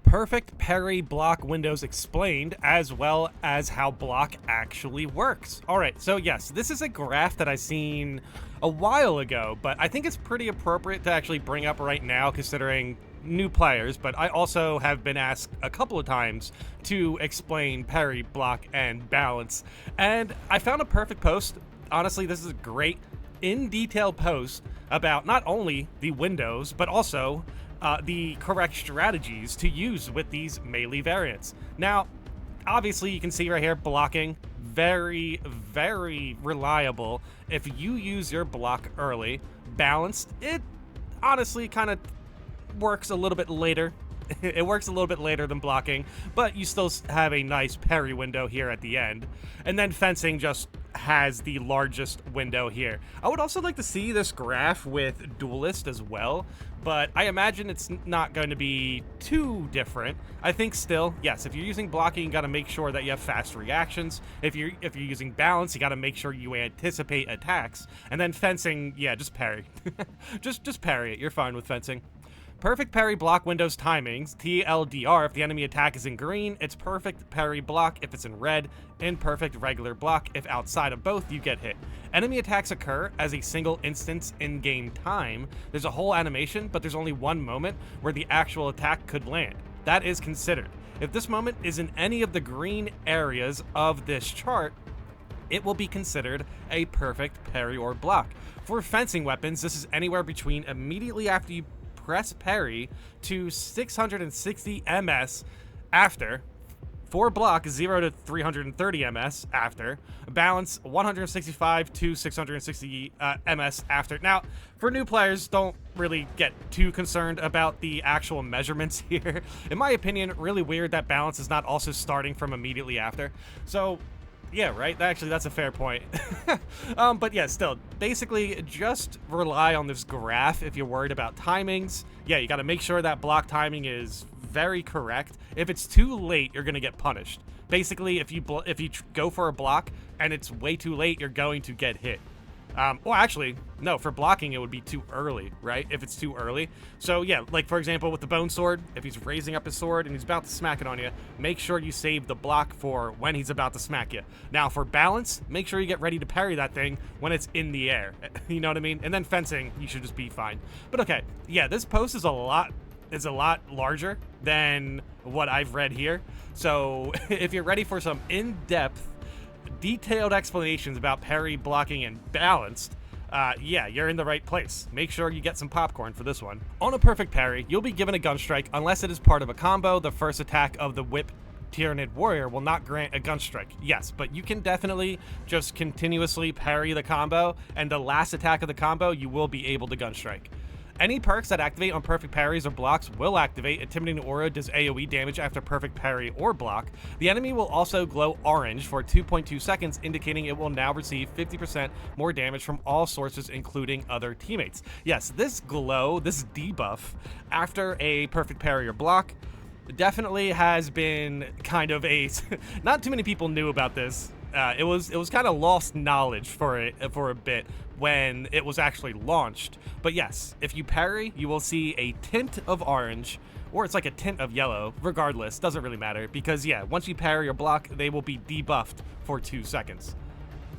perfect parry block windows explained, as well as how block actually works. All right, so yes, this is a graph that I seen a while ago, but I think it's pretty appropriate to actually bring up right now considering new players, but I also have been asked a couple of times to explain parry, block, and balance, and I found a perfect post. Honestly, this is a great in-detail post about not only the windows, but also the correct strategies to use with these melee variants. Now, obviously, you can see right here, blocking, very, very reliable. If you use your block early, balanced, it honestly kind of works a little bit later. It works a little bit later than blocking, but you still have a nice parry window here at the end. And then fencing just has the largest window here. I would also like to see this graph with duelist as well, but I imagine it's not going to be too different. I think still, yes, if you're using blocking, you got to make sure that you have fast reactions. If you're using balance, you got to make sure you anticipate attacks. And then fencing, yeah, just parry. just parry it. You're fine with fencing. Perfect parry block windows timings, TLDR, if the enemy attack is in green, it's perfect parry block if it's in red, imperfect regular block if outside of both you get hit. Enemy attacks occur as a single instance in game time. There's a whole animation, but there's only one moment where the actual attack could land. That is considered. If this moment is in any of the green areas of this chart, it will be considered a perfect parry or block. For fencing weapons, this is anywhere between immediately after you press parry to 660 ms after. For block, 0 to 330 ms after. Balance, 165 to 660 ms after. Now, for new players, don't really get too concerned about the actual measurements here. In my opinion, really weird that balance is not also starting from immediately after. So, yeah, right? Actually, that's a fair point. But yeah, still, basically, just rely on this graph if you're worried about timings. Yeah, you got to make sure that block timing is very correct. If it's too late, you're going to get punished. Basically, if you go for a block and it's way too late, you're going to get hit. Well, actually, no, for blocking, it would be too early, right? If it's too early. So, yeah, like, for example, with the bone sword, if he's raising up his sword and he's about to smack it on you, make sure you save the block for when he's about to smack you. Now, for balance, make sure you get ready to parry that thing when it's in the air. You know what I mean? And then fencing, you should just be fine. But, okay, yeah, this post is a lot larger than what I've read here. So, if you're ready for some in-depth, detailed explanations about parry, blocking, and balanced, yeah, you're in the right place. Make sure you get some popcorn for this one. On a perfect parry, you'll be given a gun strike unless it is part of a combo. The first attack of the whip Tyrannid Warrior will not grant a gun strike. Yes, but you can definitely just continuously parry the combo, and the last attack of the combo, you will be able to gun strike. Any perks that activate on perfect parries or blocks will activate. Intimidating Aura does AoE damage after perfect parry or block. The enemy will also glow orange for 2.2 seconds, indicating it will now receive 50% more damage from all sources, including other teammates. Yes, this glow, this debuff, after a perfect parry or block, definitely has been kind of a... Not too many people knew about this. It was kind of lost knowledge for a bit when it was actually launched. But yes, if you parry, you will see a tint of orange, or it's like a tint of yellow. Regardless, doesn't really matter, because yeah, once you parry or block, they will be debuffed for 2 seconds.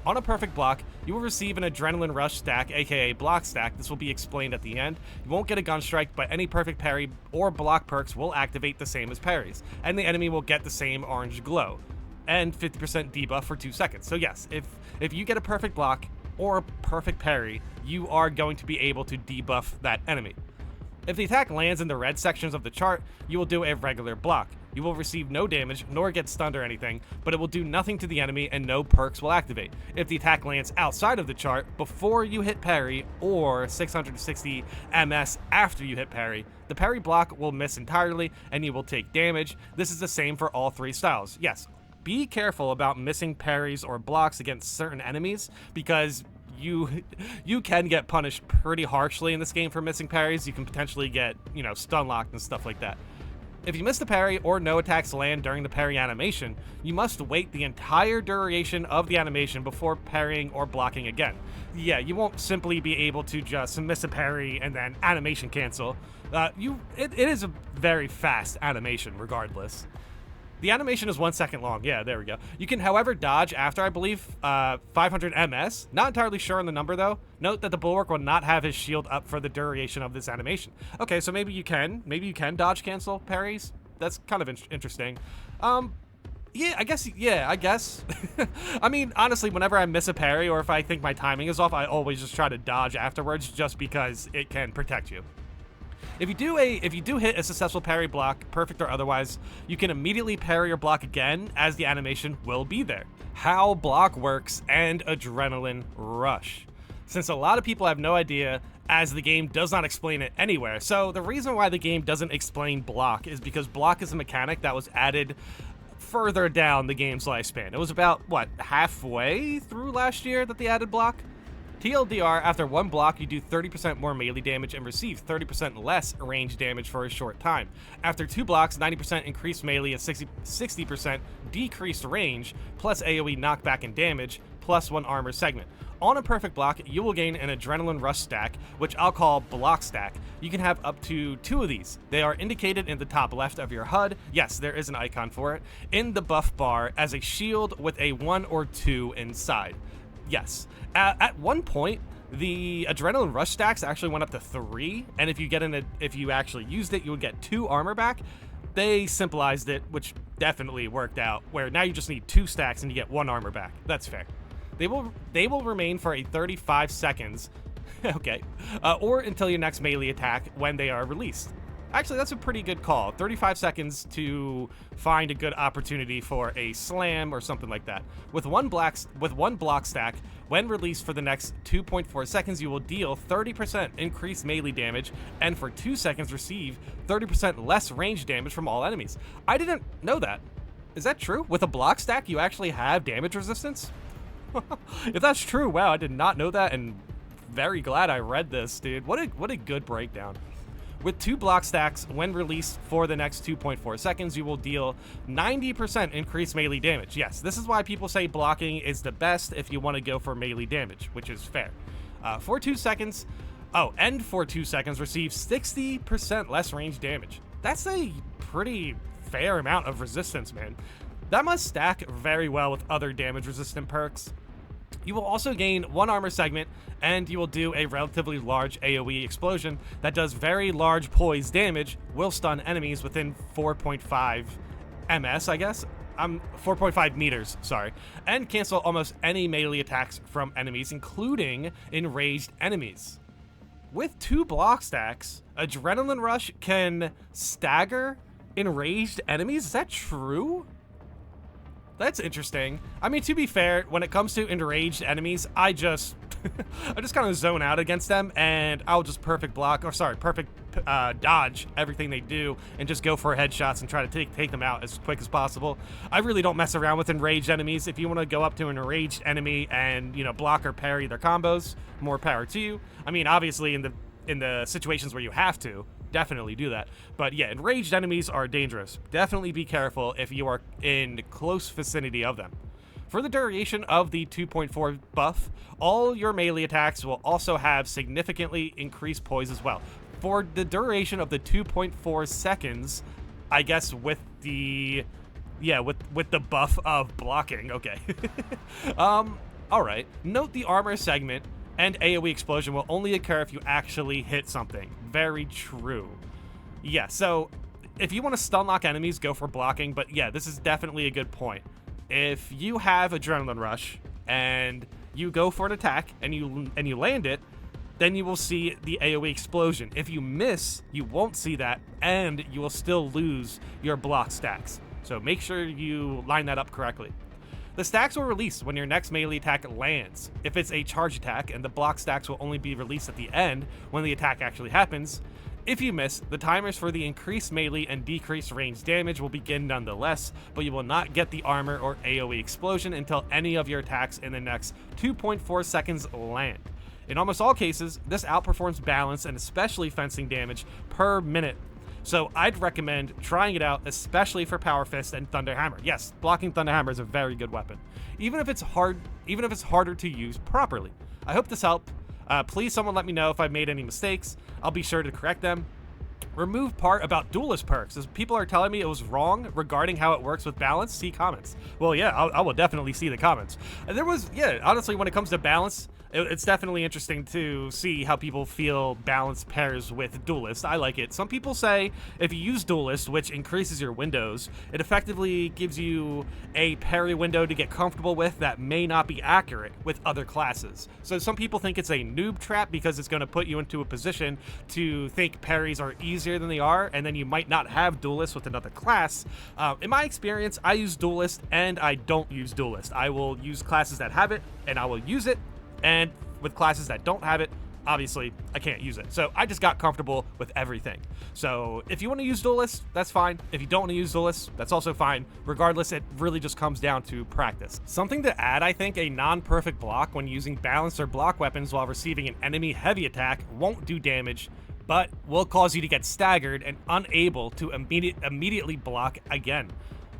On a perfect block, you will receive an Adrenaline Rush stack, aka block stack. This will be explained at the end. You won't get a gun strike, but any perfect parry or block perks will activate the same as parries, and the enemy will get the same orange glow and 50% debuff for 2 seconds. So yes, if you get a perfect block or a perfect parry, you are going to be able to debuff that enemy. If the attack lands in the red sections of the chart, you will do a regular block. You will receive no damage, nor get stunned or anything, but it will do nothing to the enemy and no perks will activate. If the attack lands outside of the chart before you hit parry, or 660 ms after you hit parry, the parry block will miss entirely and you will take damage. This is the same for all 3 styles. Yes, be careful about missing parries or blocks against certain enemies, because you can get punished pretty harshly in this game for missing parries. You can potentially get, stun locked and stuff like that. If you miss the parry or no attacks land during the parry animation, you must wait the entire duration of the animation before parrying or blocking again. Yeah, you won't simply be able to just miss a parry and then animation cancel. It is a very fast animation regardless. The animation is 1 second long. Yeah, there we go. You can, however, dodge after, I believe, 500 ms. Not entirely sure on the number, though. Note that the Bulwark will not have his shield up for the duration of this animation. Okay, so maybe you can dodge cancel parries. That's kind of interesting. Yeah, I guess. I mean, honestly, whenever I miss a parry or if I think my timing is off, I always just try to dodge afterwards just because it can protect you. If you do hit a successful parry block, perfect or otherwise, you can immediately parry or block again as the animation will be there. How block works and adrenaline rush. Since a lot of people have no idea, as the game does not explain it anywhere. So the reason why the game doesn't explain block is because block is a mechanic that was added further down the game's lifespan. It was about, what, halfway through last year that they added block? TLDR, after one block, you do 30% more melee damage and receive 30% less range damage for a short time. After 2 blocks, 90% increased melee and 60% decreased range, plus AoE knockback and damage, plus 1 armor segment. On a perfect block, you will gain an adrenaline rush stack, which I'll call block stack. You can have up to 2 of these. They are indicated in the top left of your HUD. Yes, there is an icon for it. In the buff bar as a shield with a 1 or 2 inside. Yes. At one point, the adrenaline rush stacks actually went up to 3, and if you actually used it, you would get 2 armor back. They simplified it, which definitely worked out, where now you just need 2 stacks and you get 1 armor back. That's fair. They will remain for a 35 seconds, okay, or until your next melee attack when they are released. Actually, that's a pretty good call. 35 seconds to find a good opportunity for a slam or something like that. With one block stack, when released for the next 2.4 seconds, you will deal 30% increased melee damage, and for 2 seconds receive 30% less range damage from all enemies. I didn't know that. Is that true? With a block stack, you actually have damage resistance? If that's true, wow, I did not know that, and very glad I read this, dude. What a good breakdown. With 2 block stacks, when released for the next 2.4 seconds, you will deal 90% increased melee damage. Yes, this is why people say blocking is the best if you want to go for melee damage, which is fair. For 2 seconds, receive 60% less range damage. That's a pretty fair amount of resistance, man. That must stack very well with other damage-resistant perks. You will also gain 1 armor segment, and you will do a relatively large AoE explosion that does very large poise damage, will stun enemies within 4.5 ms, I guess? 4.5 meters, sorry, and cancel almost any melee attacks from enemies, including enraged enemies. With 2 block stacks, Adrenaline Rush can stagger enraged enemies? Is that true? That's interesting. I mean, to be fair, when it comes to enraged enemies, I just kind of zone out against them, and I'll just perfect dodge everything they do and just go for headshots and try to take them out as quick as possible. I really don't mess around with enraged enemies. If you want to go up to an enraged enemy and, block or parry their combos, more power to you. I mean, obviously in the situations where you have to, definitely do that. But yeah, enraged enemies are dangerous. Definitely be careful if you are in close vicinity of them. For the duration of the 2.4 buff, all your melee attacks will also have significantly increased poise as well. For the duration of the 2.4 seconds, I guess with the buff of blocking. Okay. All right. Note the armor segment and AoE explosion will only occur if you actually hit something. Very true. Yeah, so if you want to stun lock enemies, go for blocking, but yeah, this is definitely a good point. If you have Adrenaline Rush and you go for an attack and you land it, then you will see the AoE explosion. If you miss, you won't see that, and you will still lose your block stacks. So make sure you line that up correctly. The stacks will release when your next melee attack lands. If it's a charge attack, and the block stacks will only be released at the end when the attack actually happens. If you miss, the timers for the increased melee and decreased range damage will begin nonetheless, but you will not get the armor or AoE explosion until any of your attacks in the next 2.4 seconds land. In almost all cases, this outperforms balance and especially fencing damage per minute. So I'd recommend trying it out, especially for Power Fist and Thunder Hammer. Yes, blocking Thunder Hammer is a very good weapon, even if it's harder to use properly. I hope this helped. Please someone let me know if I've made any mistakes. I'll be sure to correct them. Remove part about duelist perks, as people are telling me it was wrong regarding how it works with balance. See comments. Well, yeah, I will definitely see the comments. And there was, yeah, honestly, when it comes to balance, it's definitely interesting to see how people feel balance pairs with duelist. I like it. Some people say if you use duelist, which increases your windows, it effectively gives you a parry window to get comfortable with that may not be accurate with other classes. So some people think it's a noob trap because it's going to put you into a position to think parries are easier than they are, and then you might not have duelist with another class. In my experience, I use duelist and I don't use duelist. I will use classes that have it and I will use it. And with classes that don't have it, obviously, I can't use it. So I just got comfortable with everything. So if you want to use duelist, that's fine. If you don't want to use duelist, that's also fine. Regardless, it really just comes down to practice. Something to add, I think, a non-perfect block when using balanced or block weapons while receiving an enemy heavy attack won't do damage, but will cause you to get staggered and unable to immediately block again.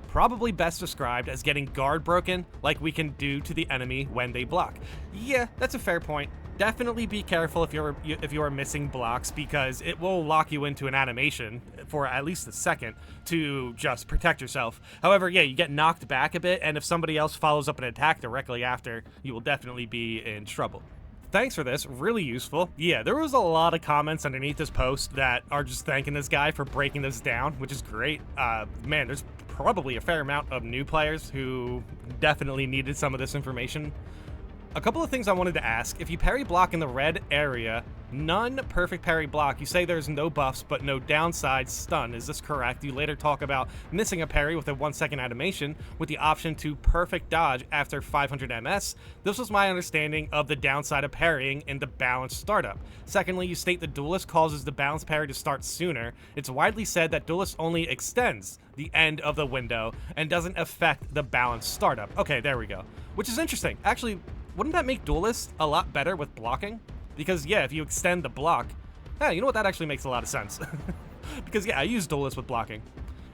Probably best described as getting guard broken like we can do to the enemy when they block. Yeah, that's a fair point. Definitely be careful if you're missing blocks, because it will lock you into an animation for at least a second to just protect yourself. However, yeah, you get knocked back a bit, and if somebody else follows up an attack directly after, you will definitely be in trouble. Thanks for this, really useful. Yeah, there was a lot of comments underneath this post that are just thanking this guy for breaking this down, which is great. Man, there's probably a fair amount of new players who definitely needed some of this information. A couple of things I wanted to ask. If you parry block in the red area, none perfect parry block. You say there's no buffs, but no downside stun. Is this correct? You later talk about missing a parry with a 1-second animation with the option to perfect dodge after 500 MS. This was my understanding of the downside of parrying in the balanced startup. Secondly, you state the duelist causes the balanced parry to start sooner. It's widely said that duelist only extends the end of the window and doesn't affect the balanced startup. Okay, there we go. Which is interesting. Actually, wouldn't that make duelist a lot better with blocking? Because, yeah, if you extend the block... Yeah, you know what? That actually makes a lot of sense. Because, yeah, I use duelist with blocking.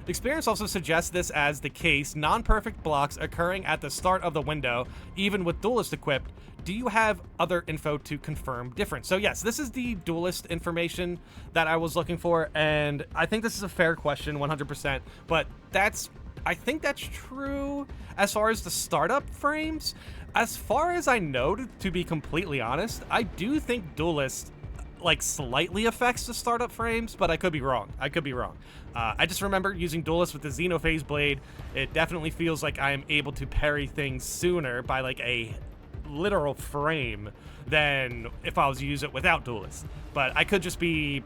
Experience also suggests this as the case, non-perfect blocks occurring at the start of the window, even with duelist equipped. Do you have other info to confirm difference? So, yes, this is the duelist information that I was looking for, and I think this is a fair question, 100%, but I think that's true as far as the startup frames. As far as I know, to be completely honest, I do think duelist like slightly affects the startup frames, but I could be wrong. I just remember using duelist with the Xenophase blade. It definitely feels like I am able to parry things sooner by like a literal frame than if I was to use it without duelist. But I could just be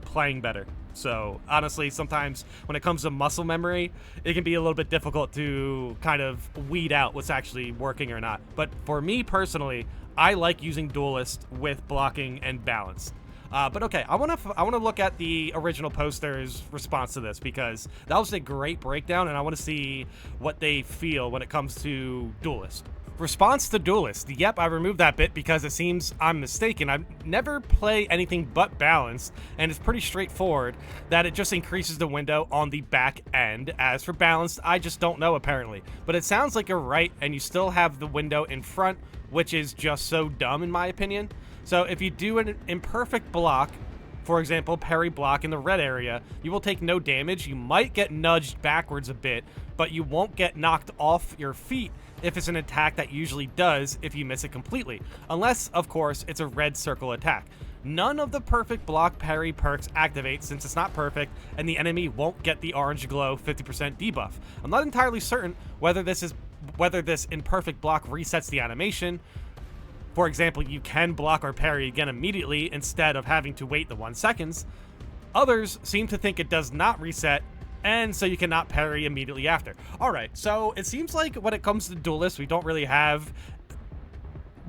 playing better. So honestly, sometimes when it comes to muscle memory, it can be a little bit difficult to kind of weed out what's actually working or not. But for me personally, I like using duelist with blocking and balance. But okay, I want to look at the original poster's response to this, because that was a great breakdown, and I want to see what they feel when it comes to duelist. Response to duelist. Yep, I removed that bit because it seems I'm mistaken. I never play anything but balanced, and it's pretty straightforward that it just increases the window on the back end. As for balanced, I just don't know apparently. But it sounds like you're right, and you still have the window in front, which is just so dumb in my opinion. So if you do an imperfect block, for example, parry block in the red area, you will take no damage. You might get nudged backwards a bit, but you won't get knocked off your feet if it's an attack that usually does if you miss it completely. Unless, of course, it's a red circle attack. None of the perfect block parry perks activate since it's not perfect, and the enemy won't get the orange glow 50% debuff. I'm not entirely certain whether this imperfect block resets the animation. For example, you can block or parry again immediately instead of having to wait the 1 seconds. Others seem to think it does not reset, and so you cannot parry immediately after. Alright, so it seems like when it comes to duelists, we don't really have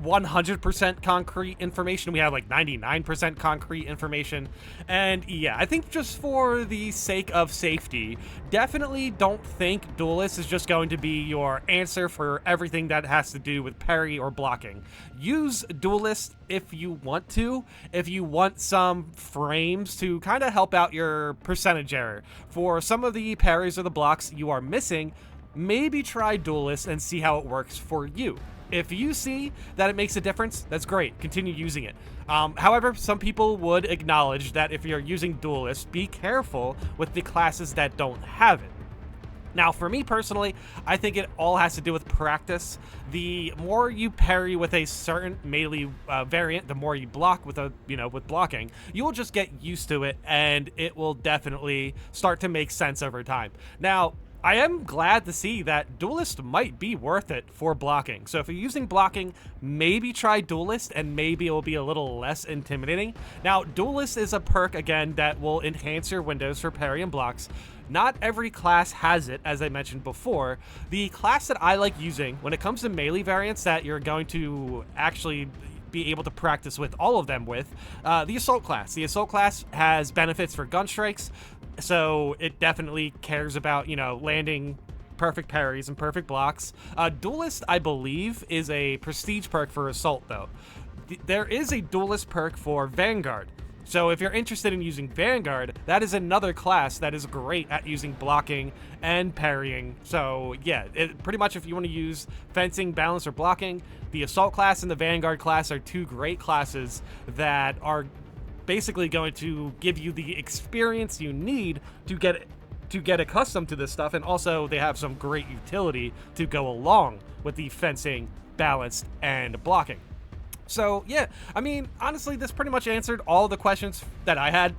100% concrete information. We have like 99% concrete information. And yeah, I think just for the sake of safety, definitely don't think Duelist is just going to be your answer for everything that has to do with parry or blocking. Use Duelist if you want to, if you want some frames to kind of help out your percentage error. For some of the parries or the blocks you are missing, maybe try Duelist and see how it works for you. If you see that it makes a difference, that's great. Continue using it. However, some people would acknowledge that if you're using Duelist, be careful with the classes that don't have it. Now, for me personally, I think it all has to do with practice. The more you parry with a certain melee variant, the more you block with with blocking, you will just get used to it, and it will definitely start to make sense over time. Now, I am glad to see that Duelist might be worth it for blocking. So if you're using blocking, maybe try Duelist and maybe it will be a little less intimidating. Now, Duelist is a perk, again, that will enhance your windows for parry and blocks. Not every class has it, as I mentioned before. The class that I like using when it comes to melee variants that you're going to actually be able to practice with all of them with, the Assault class. The Assault class has benefits for gun strikes, so it definitely cares about, landing perfect parries and perfect blocks. Duelist, I believe, is a prestige perk for Assault, though. There is a Duelist perk for Vanguard. So if you're interested in using Vanguard, that is another class that is great at using blocking and parrying. So yeah, pretty much if you want to use fencing, balance, or blocking, the Assault class and the Vanguard class are two great classes that are basically going to give you the experience you need to get accustomed to this stuff, and also they have some great utility to go along with the fencing, balance, and blocking. So yeah, I mean, honestly, this pretty much answered all the questions that I had.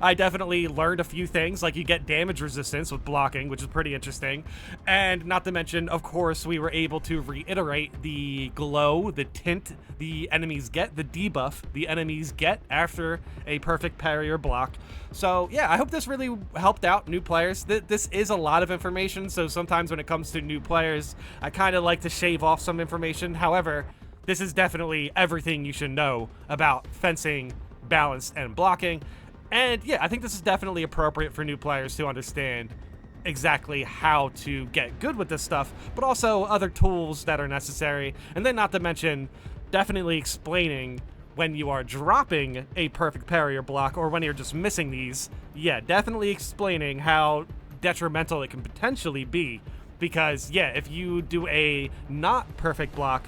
I definitely learned a few things, like you get damage resistance with blocking, which is pretty interesting. And not to mention, of course, we were able to reiterate the glow, the tint the enemies get, the debuff the enemies get after a perfect parry or block. So yeah, I hope this really helped out new players. This is a lot of information, so sometimes when it comes to new players, I kind of like to shave off some information. However, this is definitely everything you should know about fencing, balance, and blocking. And yeah, I think this is definitely appropriate for new players to understand exactly how to get good with this stuff, but also other tools that are necessary. And then not to mention, definitely explaining when you are dropping a perfect parry or block, or when you're just missing these. Yeah, definitely explaining how detrimental it can potentially be. Because yeah, if you do a not perfect block,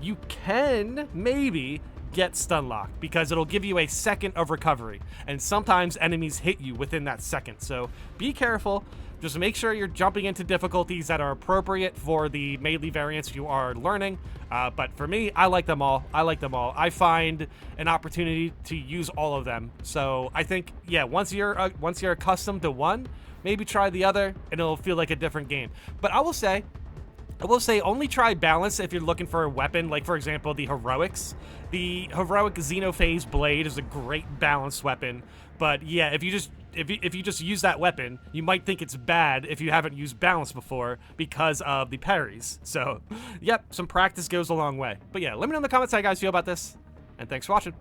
you can maybe get stun locked because it'll give you a second of recovery, and sometimes enemies hit you within that second. So be careful. Just make sure you're jumping into difficulties that are appropriate for the melee variants you are learning. But for me, I like them all. I find an opportunity to use all of them. So I think, yeah, once you're accustomed to one, maybe try the other, and it'll feel like a different game. But I will say only try balance if you're looking for a weapon, like for example the heroics. The heroic Xenophase blade is a great balanced weapon, but yeah, if you just use that weapon, you might think it's bad if you haven't used balance before because of the parries. So yep, some practice goes a long way. But yeah, let me know in the comments how you guys feel about this, and thanks for watching.